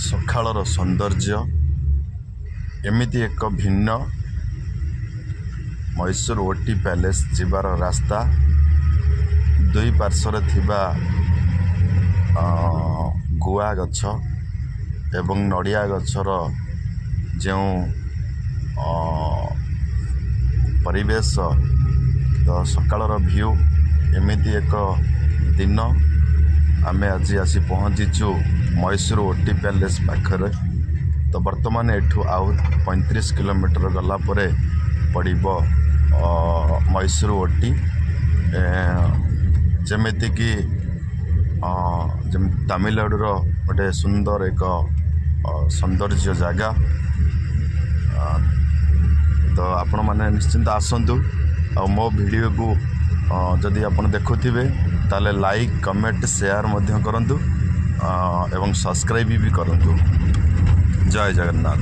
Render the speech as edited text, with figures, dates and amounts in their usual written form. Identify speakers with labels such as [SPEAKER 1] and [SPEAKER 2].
[SPEAKER 1] ସକାଳର ସୌନ୍ଦର୍ଯ୍ୟ ଏମିତି ଏକ ଭିନ୍ନ ମହୀଶୂର ଓଟି ପ୍ୟାଲେସ୍ ଯିବାର ରାସ୍ତା ଦୁଇ ପାର୍ଶ୍ୱରେ ଥିବା ଗୁଆ ଗଛ ଏବଂ ନଡ଼ିଆ ଗଛର ଯେଉଁ ପରିବେଶ ତ ସକାଳର ଭିଉ ଏମିତି ଏକ ଦିନ ଆମେ ଆଜି ଆସି ପହଞ୍ଚିଛୁ ମହୀଶୂର ଓଟି ପ୍ୟାଲେସ୍ ପାଖରେ। ତ ବର୍ତ୍ତମାନ ଏଠୁ ଆଉ 35 କିଲୋମିଟର ଗଲା ପରେ ପଡ଼ିବ ମହୀଶୂର ଓଟି। ଯେମିତିକି ତାମିଲନାଡ଼ୁର ଗୋଟେ ସୁନ୍ଦର ଏକ ସୌନ୍ଦର୍ଯ୍ୟ ଜାଗା। ତ ଆପଣମାନେ ନିଶ୍ଚିନ୍ତ ଆସନ୍ତୁ ଆଉ ମୋ ଭିଡ଼ିଓକୁ ଯଦି ଆପଣ ଦେଖୁଥିବେ ତାହେଲେ ଲାଇକ୍ କମେଣ୍ଟ ସେୟାର ମଧ୍ୟ କରନ୍ତୁ ଏବଂ ସବସ୍କ୍ରାଇବ୍ ବି କରନ୍ତୁ। ଜୟ ଜଗନ୍ନାଥ।